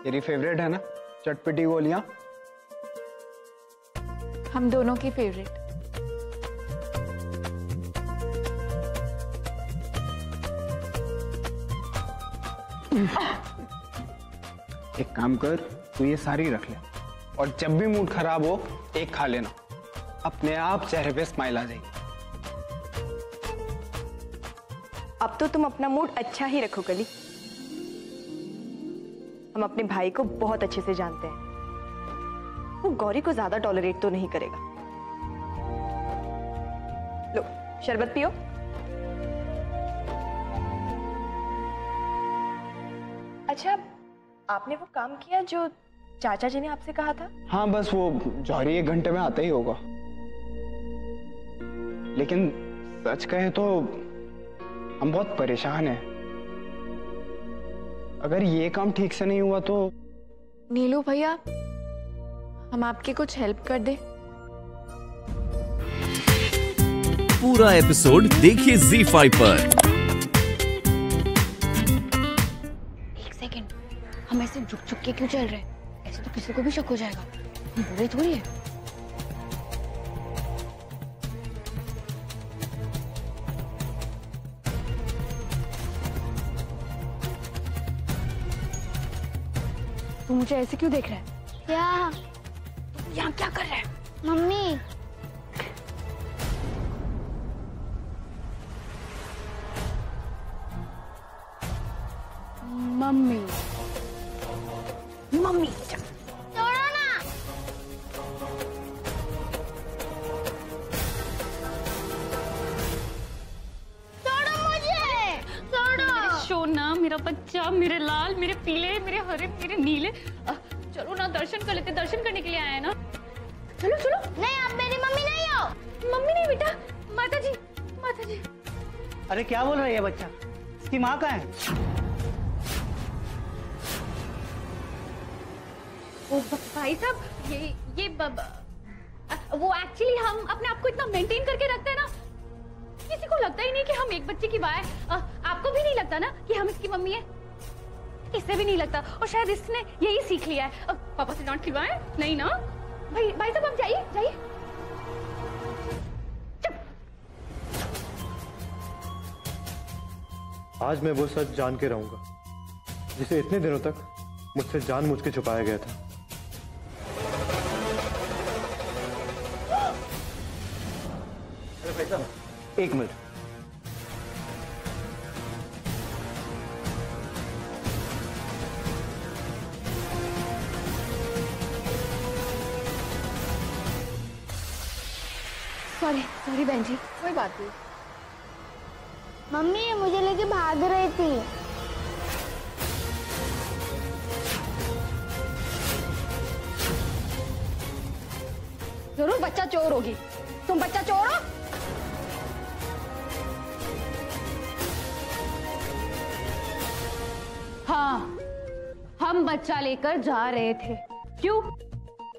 तेरी फेवरेट है ना चटपटी गोलियां? हम दोनों की फेवरेट। एक काम कर, तू ये सारी रख ले और जब भी मूड खराब हो एक खा लेना, अपने आप चेहरे पे स्माइल आ जाएगी। अब तो तुम अपना मूड अच्छा ही रखो कली। हम अपने भाई को बहुत अच्छे से जानते हैं, वो गौरी को ज्यादा टॉलरेट तो नहीं करेगा। लो शरबत पियो। अच्छा, आपने वो काम किया जो चाचा जी ने आपसे कहा था? हाँ बस वो जौहरी 1 घंटे में आता ही होगा, लेकिन सच कहे तो हम बहुत परेशान हैं। अगर ये काम ठीक से नहीं हुआ तो। नीलू भैया, हम आपकी कुछ हेल्प कर दे? पूरा एपिसोड देखिए ZEE5 पर। एक सेकंड, हम ऐसे झुक झुक के क्यों चल रहे हैं? ऐसे तो किसी को भी शक हो जाएगा। हम बुरे थोड़ी है। तू मुझे ऐसे क्यों देख रहा है? क्या? यहाँ क्या कर रहा है? मम्मी, मम्मी मम्मी छोड़ो ना। छोड़ो मुझे, छोड़ो। सोना, मेरा बच्चा, मेरे लाल, मेरे पीले, मेरे हरे, मेरे नीले। चलो ना, दर्शन कर लेते। दर्शन करने के लिए आए हैं ना। चलो चलो। नहीं, आप मेरी मम्मी नहीं हो। मम्मी नहीं बेटा, माता जी, माता जी। अरे क्या बोल रही है बच्चा? इसकी माँ कहाँ है? भाई साहब, ये वो एक्चुअली हम अपने आप को इतना मेंटेन करके रखते हैं ना, किसी को लगता ही नहीं कि हम एक बच्चे की माँ है। आपको भी नहीं लगता ना कि हम इसकी मम्मी है? इससे भी नहीं लगता, और शायद इसने यही सीख लिया है। पापा से डांट खिलवाए नहीं ना? भाई साहब, आप जाइए जाइए। आज मैं वो सच जान के रहूंगा जिसे इतने दिनों तक मुझसे जानबूझ के छुपाया गया था। अरे भाई साहब, 1 मिनट। सॉरी बहन जी, कोई बात नहीं। मम्मी मुझे लेके भाग रही थी। जरूर बच्चा चोर होगी। तुम बच्चा चोर हो? हाँ, हम बच्चा लेकर जा रहे थे। क्यों?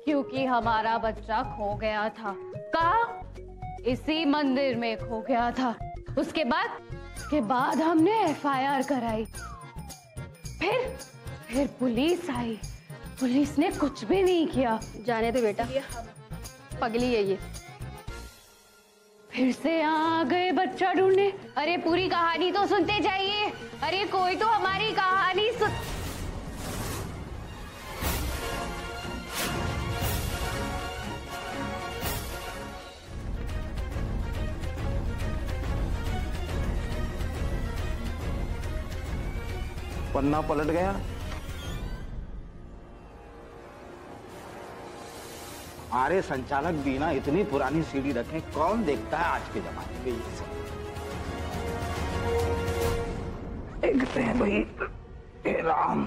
क्योंकि हमारा बच्चा खो गया था। कहाँ? इसी मंदिर में खो गया था। उसके बाद हमने FIR कराई। फिर पुलिस आई। पुलिस ने कुछ भी नहीं किया। जाने दे बेटा, पगली है ये। फिर से यहाँ आ गए बच्चा ढूंढने। अरे पूरी कहानी तो सुनते जाइए। अरे कोई तो हमारी कहानी सुन। पन्ना पलट गया। अरे संचालक बीना, इतनी पुरानी सीडी रखें, कौन देखता है आज के जमाने में ये सब? देखते हैं भाई। हे राम,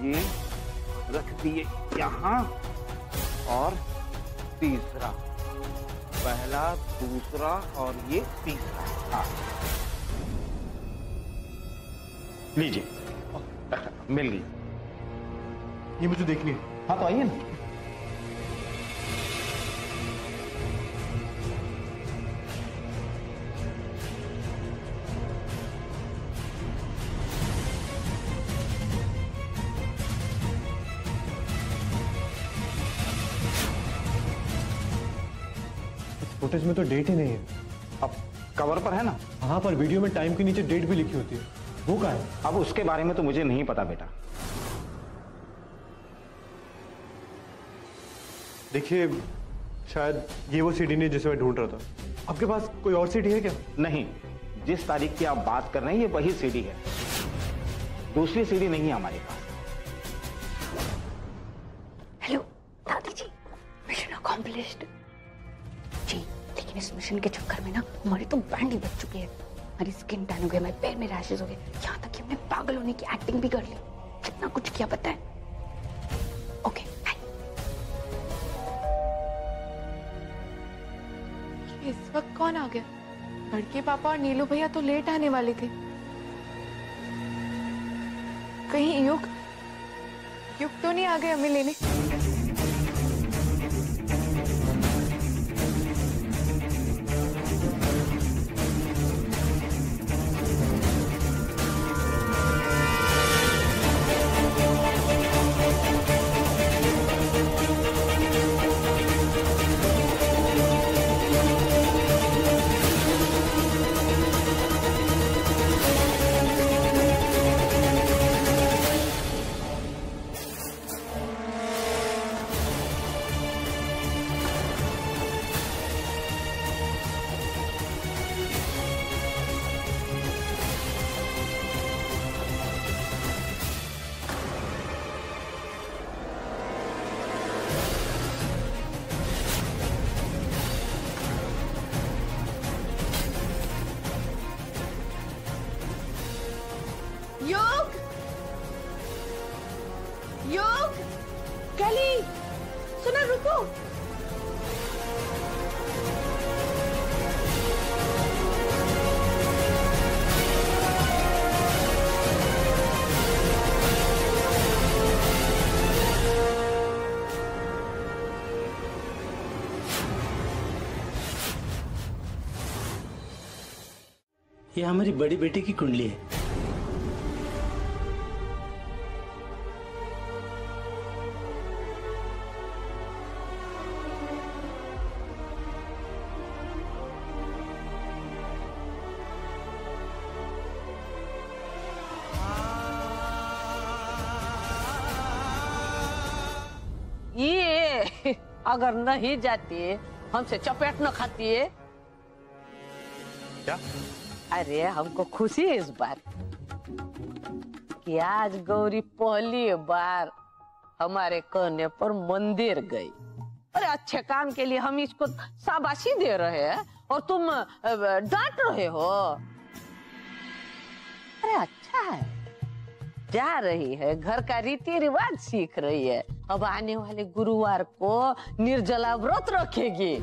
ये रख दिए यहाँ, और तीसरा, पहला, दूसरा और ये तीसरा। हाँ लीजिए, मिल गई। ये मुझे देखनी है। हाँ तो आइए ना। फुटेज में तो डेट ही नहीं है। अब कवर पर है ना। हाँ, पर वीडियो में टाइम के नीचे डेट भी लिखी होती है, वो कहाँ है? अब उसके बारे में तो मुझे नहीं पता बेटा। देखिए, शायद ये वो सीडी नहीं जिसे मैं ढूंढ रहा था। आपके पास कोई और सीडी है क्या? नहीं, जिस तारीख की आप बात कर रहे हैं ये वही सीडी है, दूसरी सीडी नहीं है हमारे पास। हेलो दादी जी, मिशन अकॉम्प्लिश्ड जी। लेकिन इस मिशन के चक्कर में ना हमारी तो बैंड ही बच चुकी है। हमारी स्किन टैन हो गई, हमारे पैर में रैशेस हो गए, यहाँ तक कि हमने पागल होने की एक्टिंग भी कर ली। कितना कुछ किया पता है। Okay bye. इस वक्त कौन आ गया? बड़के पापा और नीलू भैया तो लेट आने वाले थे। कहीं युग तो नहीं आ गए हमें लेने? योग, कैली, सुना, रुको। ये हमारी बड़ी बेटी की कुंडली है। ये अगर नहीं जाती हमसे चपेट न खाती है। क्या? अरे हमको खुशी है इस बार कि आज गौरी पहली बार हमारे कहने पर मंदिर गई। अरे अच्छे काम के लिए हम इसको शाबाशी दे रहे हैं और तुम डांट रहे हो। अरे अच्छा है, जा रही है, घर का रीति रिवाज सीख रही है। अब आने वाले गुरुवार को निर्जला व्रत रखेगी।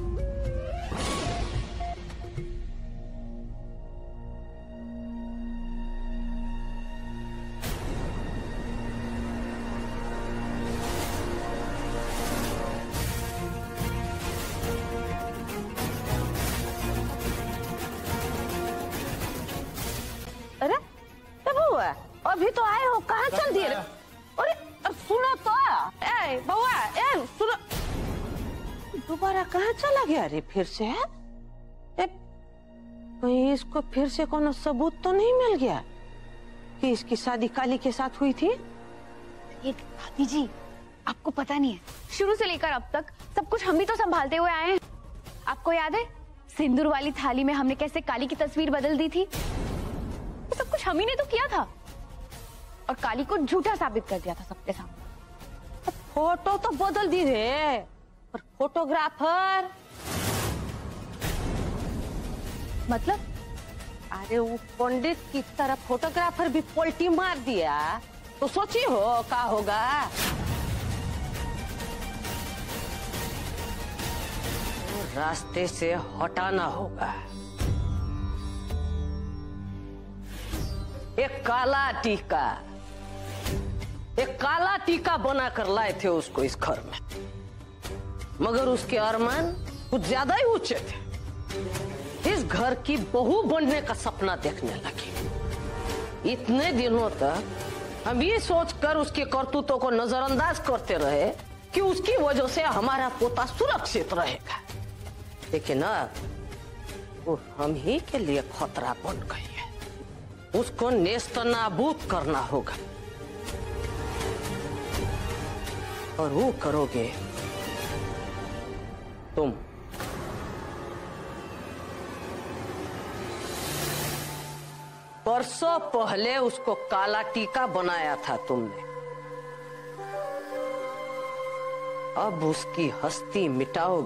अरे कब हुआ? अभी तो आए हो, कहाँ चल दिए? अरे सुनो तो, ए बउआ, ए सुनो, दोबारा कहाँ चला गया रे फिर से? कहीं इसको फिर से कोनो सबूत तो नहीं मिल गया कि इसकी शादी काली के साथ हुई थी? ये दादी जी, आपको पता नहीं है, शुरू से लेकर अब तक सब कुछ हम भी तो संभालते हुए आए हैं। आपको याद है सिंदूर वाली थाली में हमने कैसे काली की तस्वीर बदल दी थी? तो सब कुछ हम ही ने तो किया था और काली को झूठा साबित कर दिया था सबके सामने। फोटो तो बदल दी रे, पर फोटोग्राफर मतलब? अरे वो पंडित की तरह फोटोग्राफर भी पलटी मार दिया तो सोची हो क्या होगा? रास्ते से हटाना होगा। एक काला टीका बनाकर लाए थे उसको इस घर में, मगर उसके अरमान कुछ ज्यादा ही ऊंचे थे। इस घर की बहू बनने का सपना देखने लगी। इतने दिनों तक हम ये सोचकर उसके करतूतों को नजरअंदाज करते रहे कि उसकी वजह से हमारा पोता सुरक्षित रहेगा। लेकिन अब वो हम ही के लिए खतरा बन गई है। उसको नेस्त नाबूद करना होगा और वो करोगे तुम। बरसों पहले उसको काला टीका बनाया था तुमने, अब उसकी हस्ती मिटाओ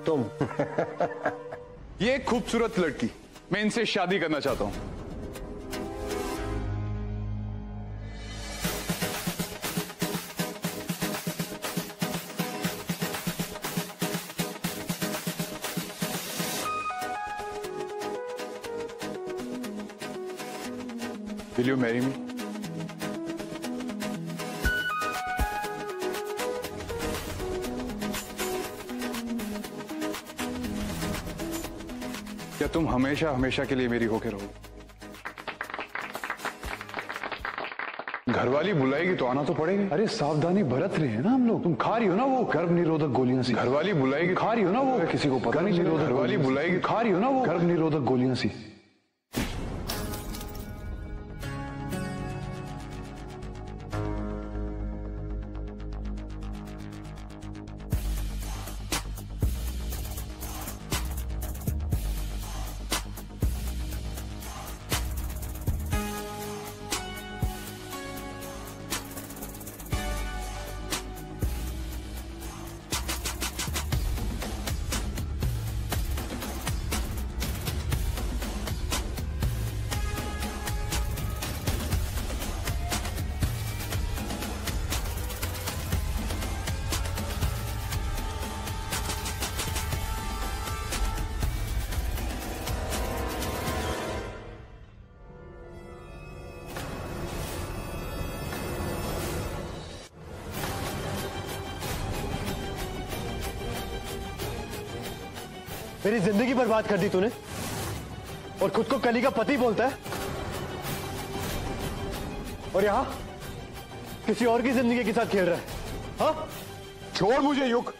तुम। ये एक खूबसूरत लड़की, मैं इनसे शादी करना चाहता हूं। Will you marry me? क्या तुम हमेशा हमेशा के लिए मेरी होके रहो? घरवाली बुलाएगी तो आना तो पड़ेगा। अरे सावधानी बरत रहे हैं ना हम लोग। तुम खा रही हो ना वो गर्भ निरोधक गोलियां सी। घरवाली बुलाएगी, खा रही हो ना वो, किसी को पता नहीं। घरवाली बुलाएगी, खा रही हो ना वो गर्भ निरोधक गोलियां सी। मेरी जिंदगी बर्बाद कर दी तूने और खुद को कली का पति बोलता है, और यहां किसी और की जिंदगी के साथ खेल रहा है। हाँ, छोड़ मुझे युग।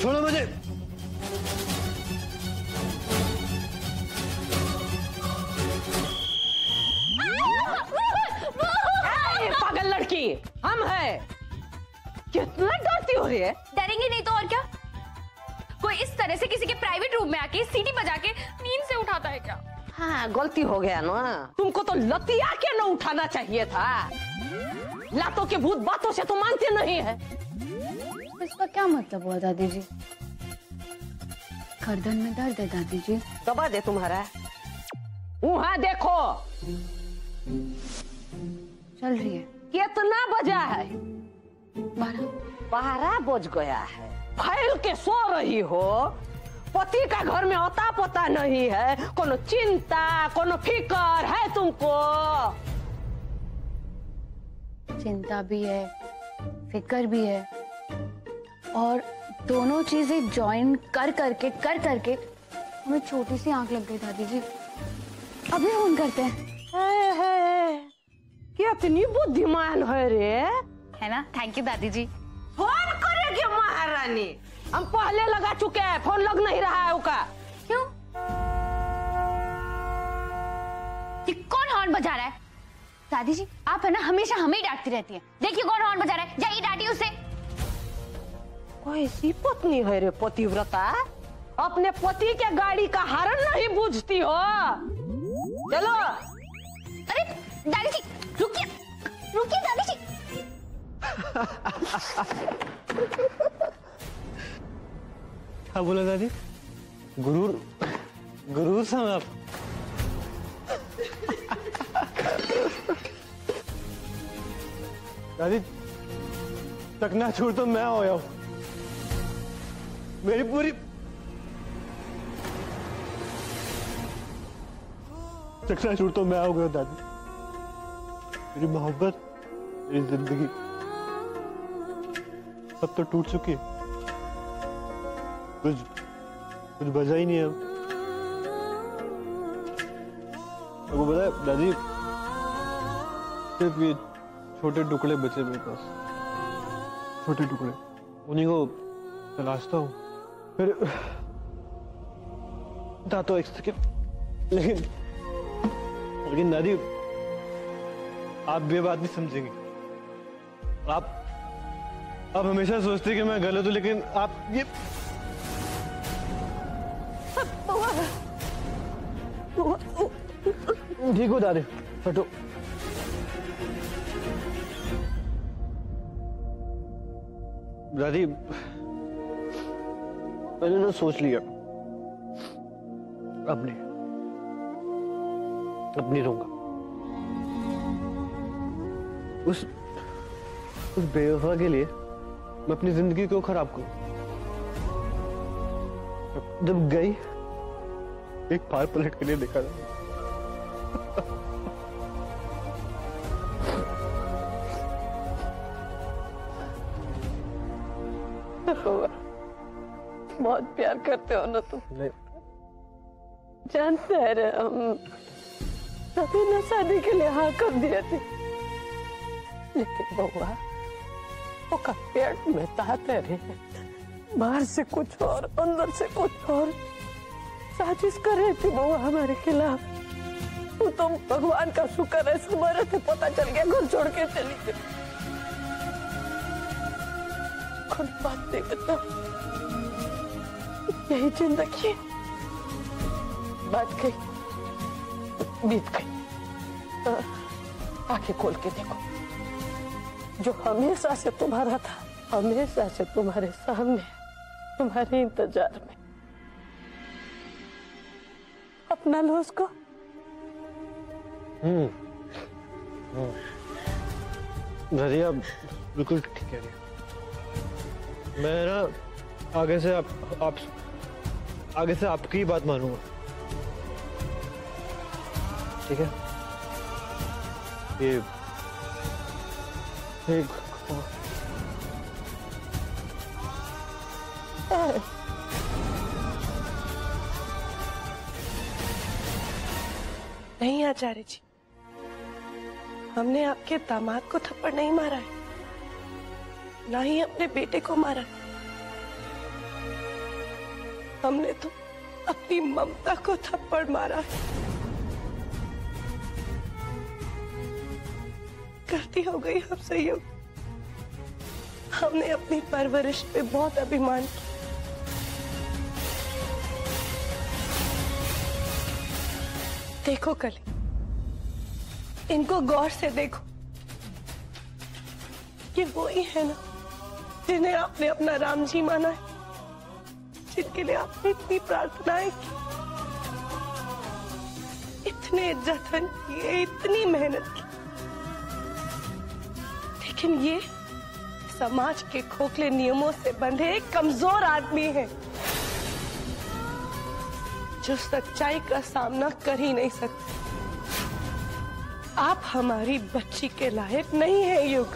छोड़ो मुझे। पागल लड़की, हम है। कितना डरती हो रही है? डरेंगे नहीं तो और क्या? कोई इस तरह से किसी के प्राइवेट रूम में आके सीटी बजा के नींद से उठाता है क्या? हाँ, गलती हो गया ना। तुमको तो लतिया के न उठाना चाहिए था। लातों के भूत बातों से तो मानते नहीं है। इसका क्या मतलब हुआ दादी जी? गर्दन में दर्द है दादी जी। दबा दे तुम्हारा। वहां देखो, चल रही है। कितना बजा है? 12 बज गया है। फैल के सो रही हो। पति का घर में होता पता नहीं है। कोनो चिंता, कोनो फिकर है तुमको? चिंता भी है, फिकर भी है, और दोनों चीजें ज्वाइन कर करके हमें छोटी सी आंख लग गई दादी जी। अभी फोन करते हैं। कितनी बुद्धिमान है रे, है ना? थैंक यू दादी जी। फोन करेगी महारानी। हम पहले लगा चुके हैं, फोन लग नहीं रहा है उसका। क्यों? ये कौन हॉर्न बजा रहा है? दादी जी आप है ना हमेशा हमें ही डांटती रहती है। देखिए कौन हॉर्न बजा रहा है, जाइए डांटिए उसे। कैसी पत्नी है रे पतिव्रता, अपने पति के गाड़ी का हॉर्न नहीं बूझती हो। चलो। अरे दादी जी रुकिए, रुकिए दादी जी। क्या बोला दादी? गुरूर साहब। दादी चकनाचूर तो मैं हो जाऊं। मेरी पूरी चकनाचूर तो मैं हो गया दादी। मेरी मोहब्बत, मेरी जिंदगी अब तो टूट चुकी है, कुछ बचा ही नहीं है। आपको पता है दादी, सिर्फ ये छोटे टुकड़े बचे मेरे पास, छोटे टुकड़े, उन्हीं को तलाशता हूँ। फिर तो एक सेकेंड, लेकिन दादी आप ये बात नहीं समझेंगे। आप हमेशा सोचते कि मैं गलत हूं, लेकिन आप ये ठीक हो दादी, हटो। दादी मैंने ना सोच लिया, अब नहीं रहूंगा। उस बेवफा के लिए मैं अपनी जिंदगी क्यों खराब करूं? जब गई एक बार पलट के लिए देखा था। बहुत प्यार करते हो ना तुम? नहीं, जानते हैं रे, हम तभी ना शादी के लिए हाँ कर दिए थे, लेकिन बउआ वो का पेट में ताते रहे, बाहर से कुछ और अंदर से कुछ और साजिश कर रही थी बउआ हमारे खिलाफ। तो भगवान का शुक्र है तुम्हारे से पता चल गया, घर छोड़ के चली गई। खुद बात नहीं बता, यही जिंदगी बात गई, बीत गई। आंखें खोल के देखो, जो हमेशा से तुम्हारा था, हमेशा से तुम्हारे सामने, तुम्हारे इंतजार में। अपना लो उसको। दादी आप बिल्कुल ठीक कह रही हैं। मैं ना आगे से आपकी बात मानूंगा, ठीक है? ये नहीं आचार्य जी, हमने आपके दामाद को थप्पड़ नहीं मारा है, ना ही अपने बेटे को मारा है। हमने तो अपनी ममता को थप्पड़ मारा है। गलती हो गई हमसे युग, हमने अपनी परवरिश पे बहुत अभिमान किया। देखो कली, इनको गौर से देखो, ये वो ही है ना जिन्हें आपने अपना राम जी माना है, जिनके लिए आपने इतनी प्रार्थनाएं की, इतने जतन किए, इतनी मेहनत की, लेकिन ये समाज के खोखले नियमों से बंधे एक कमजोर आदमी है, जो सच्चाई का सामना कर ही नहीं सकते। आप हमारी बच्ची के लायक नहीं है युग।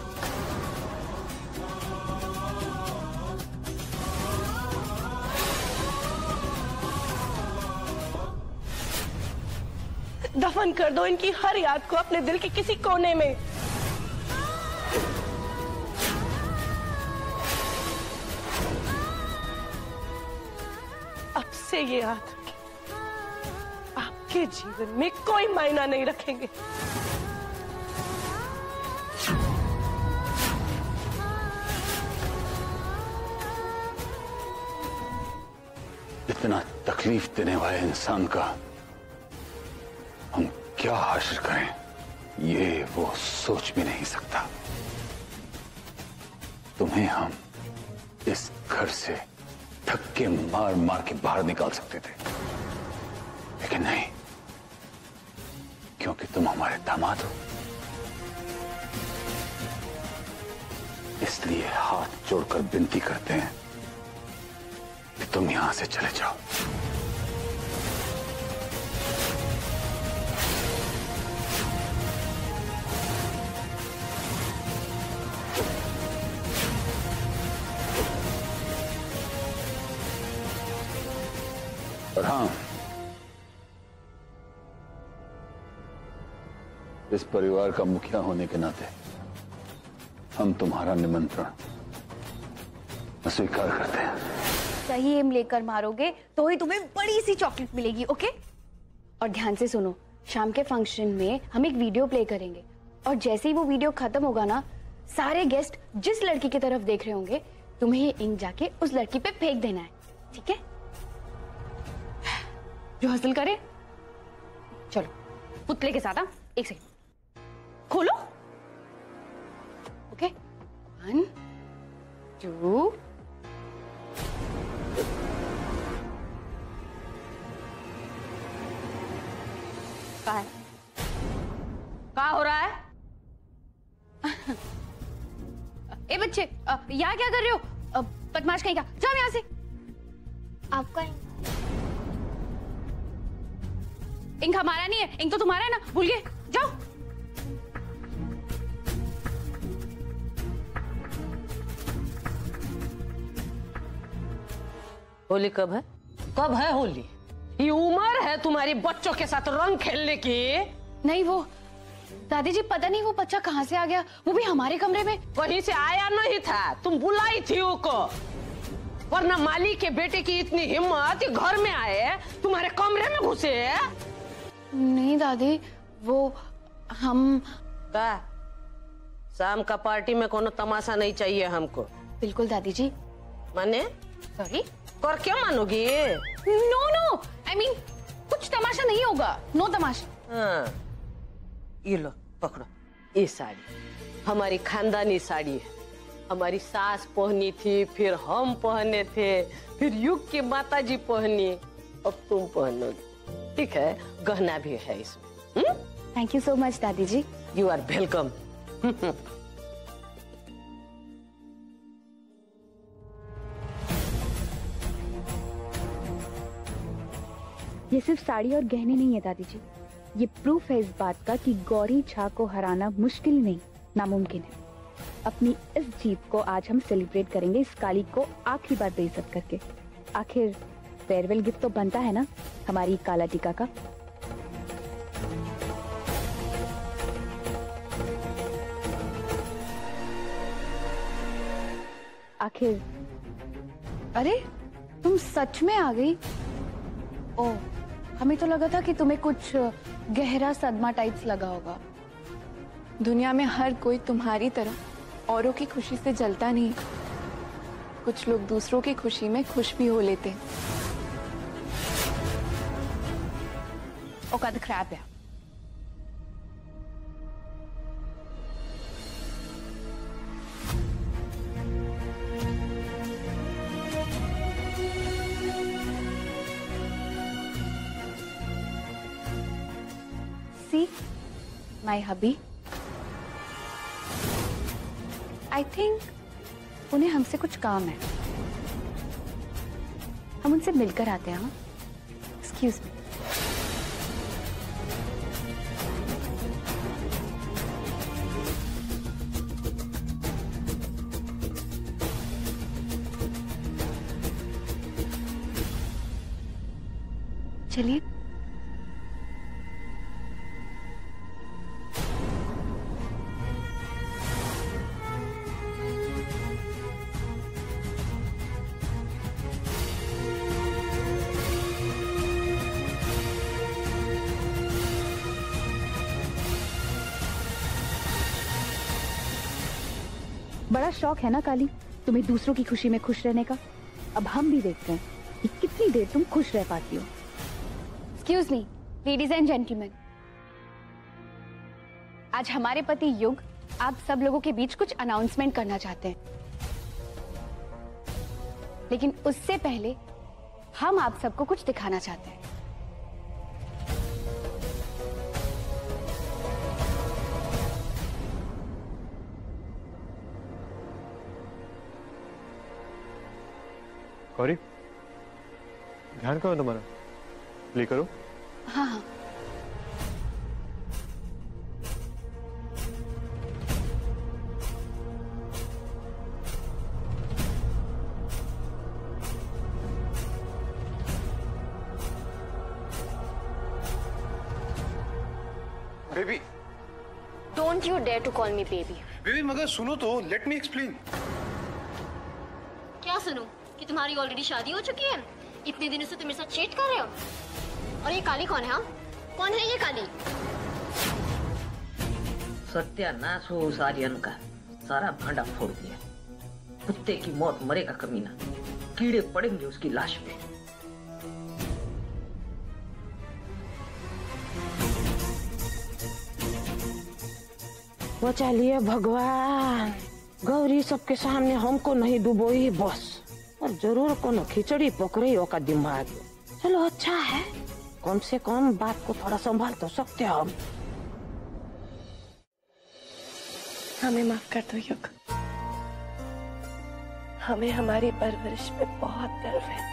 दफन कर दो इनकी हर याद को अपने दिल के किसी कोने में। अब से ये याद आपके जीवन में कोई मायना नहीं रखेंगे। इतना तकलीफ देने वाले इंसान का हम क्या हासिल करें, ये वो सोच भी नहीं सकता। तुम्हें हम इस घर से धक्के मार मार के बाहर निकाल सकते थे, लेकिन नहीं, क्योंकि तुम हमारे दामाद हो। इसलिए हाथ जोड़कर विनती करते हैं कि तुम यहां से चले जाओ। पर हाँ, इस परिवार का मुखिया होने के नाते हम तुम्हारा निमंत्रण स्वीकार करते हैं। सही एम लेकर मारोगे तो ही तुम्हें बड़ी सी चॉकलेट मिलेगी, ओके? और ध्यान से सुनो, शाम के फंक्शन में हम एक वीडियो प्ले करेंगे और जैसे ही वो वीडियो खत्म होगा ना, सारे गेस्ट जिस लड़की की तरफ देख रहे होंगे, तुम्हें ये इंक जाके उस लड़की पे फेंक देना है, ठीक है? जो हासिल करे। चलो पुतले के साथ। हाँ, एक सेकंड, खोलो। ओके, 1 2 क्या है? क्या हो रहा है? ए बच्चे, यहाँ क्या कर रहे हो? बदमाश कहीं का, जाओ यहाँ से। आपका इंक हमारा नहीं है, इंक तो तुम्हारा है ना, भूल गए? जाओ। होली कब है? कब है होली? ये उम्र है तुम्हारी बच्चों के साथ रंग खेलने की? नहीं, वो दादी जी पता नहीं वो बच्चा कहाँ से आ गया, वो भी हमारे कमरे में। कहीं से आया नहीं था, तुम बुलाई थी उसको, वरना माली के बेटे की इतनी हिम्मत, घर में आए, तुम्हारे कमरे में घुसे। नहीं दादी, वो हम का शाम का पार्टी में कोनो तमाशा नहीं चाहिए हमको। बिल्कुल दादी जी। माने? सॉरी, और क्या मानोगी? नो नो, आई मीन कुछ तमाशा नहीं होगा, नो तमाशा। हाँ, ये लो पकड़ो, ये साड़ी हमारी खानदानी साड़ी है, हमारी सास पहनी थी, फिर हम पहने थे, फिर युग की माता जी पहनी, अब तुम पहनोगी, ठीक है? गहना भी है इसमें। थैंक यू सो मच दादी जी। You are welcome. ये सिर्फ साड़ी और गहने नहीं है दादी जी, ये प्रूफ है इस बात का कि गौरी झा को हराना मुश्किल नहीं, नामुमकिन है। अपनी इस जीत को आज हम सेलिब्रेट करेंगे, इस काली को आखिरी बार बेइज्जत करके। आखिर फेयरवेल गिफ्ट तो बनता है ना हमारी काला टीका का। आखिर अरे तुम सच में आ गई? ओह, हमें तो लगा था कि तुम्हें कुछ गहरा सदमा टाइप्स लगा होगा। दुनिया में हर कोई तुम्हारी तरह औरों की खुशी से जलता नहीं, कुछ लोग दूसरों की खुशी में खुश भी हो लेते हैं। औकात खराब है। See, my hubby. I think उन्हें हमसे कुछ काम है, हम उनसे मिलकर आते हैं। हाँ, एक्सक्यूज मी। चलिए। बड़ा शौक है ना काली तुम्हें दूसरों की खुशी में खुश रहने का। अब हम भी देखते हैं कि कितनी देर तुम खुश रह पाती हो। Excuse me, ladies and gentleman, आज हमारे पति युग आप सब लोगों के बीच कुछ अनाउंसमेंट करना चाहते हैं, लेकिन उससे पहले हम आप सबको कुछ दिखाना चाहते हैं। गौरी, ध्यान करो तुम्हारा, प्ले करो। हाँ हाँ। Don't you dare to call me baby. Baby मगर सुनो तो, लेट मी एक्सप्लेन। क्या सुनूं? कि तुम्हारी ऑलरेडी शादी हो चुकी है? इतने दिनों से तुम मेरे साथ चीट कर रहे हो? और ये काली कौन है? हाँ, कौन है ये काली? सत्यानाश हो उस आर्यन का, सारा भांडा फोड़ दिया। कुत्ते की मौत मरेगा कमीना, कीड़े पड़ेंगे उसकी लाश पे। बचा लिए भगवान, गौरी सबके सामने हमको नहीं डुबोई बस, और जरूर कोनो खिचड़ी पकड़ी होगा दिमाग। चलो अच्छा है, कम से कम बात को थोड़ा संभाल तो सकते हो हम। हमें माफ कर दो युग, हमें हमारी परवरिश पे बहुत गर्व है।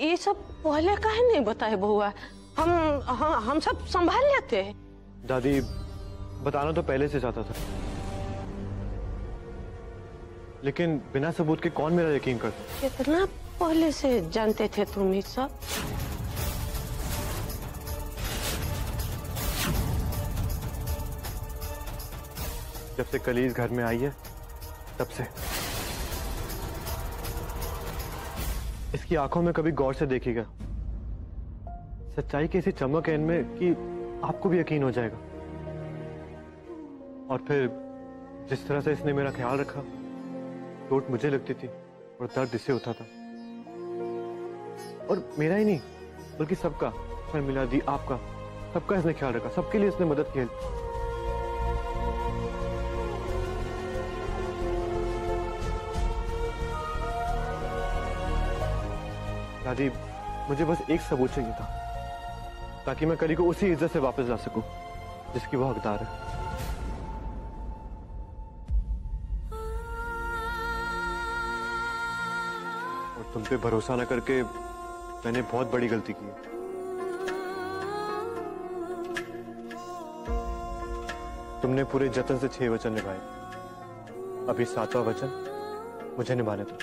ये सब पहले काहे नहीं बताए बहुआ? हम सब संभाल लेते हैं। दादी बताना तो पहले से चाहता था, लेकिन बिना सबूत के कौन मेरा यकीन करता? कितना पहले से जानते थे तुम ये सब? जब से कलीज घर में आई है तब से। इसकी आंखों में कभी गौर से देखिएगा, सच्चाई की ऐसी चमक है इनमें कि आपको भी यकीन हो जाएगा। और फिर जिस तरह से इसने मेरा ख्याल रखा, चोट मुझे लगती थी और दर्द इससे होता था। और मेरा ही नहीं बल्कि सबका, शर्मिला दी, आपका, सबका इसने ख्याल रखा, सबके लिए इसने मदद की। दादी मुझे बस एक सबूत चाहिए था, ताकि मैं कली को उसी इज्जत से वापस ला सकूं जिसकी वो हकदार है। और तुम पे भरोसा न करके मैंने बहुत बड़ी गलती की है। तुमने पूरे जतन से 6 वचन निभाए, अभी 7वां वचन मुझे निभाने दो।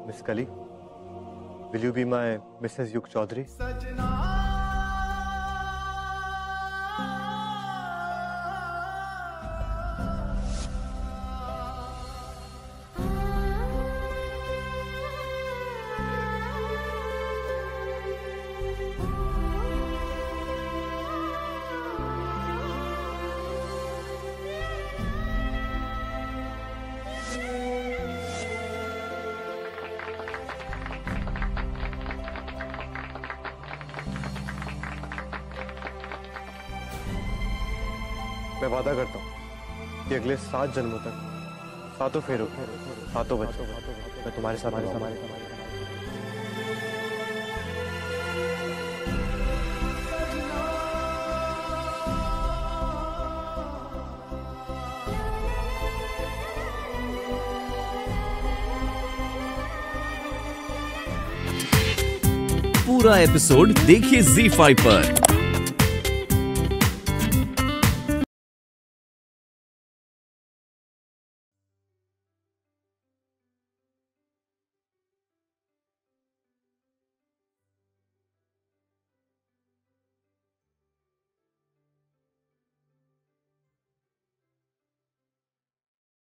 Miss Kali, will you be my Mrs. Yug Chaudhary? मैं वादा करता हूँ कि अगले 7 जन्मों तक, 7 फेरों, 7 बच्चों मैं तुम्हारे साथ पूरा एपिसोड देखिए ZEE5 पर।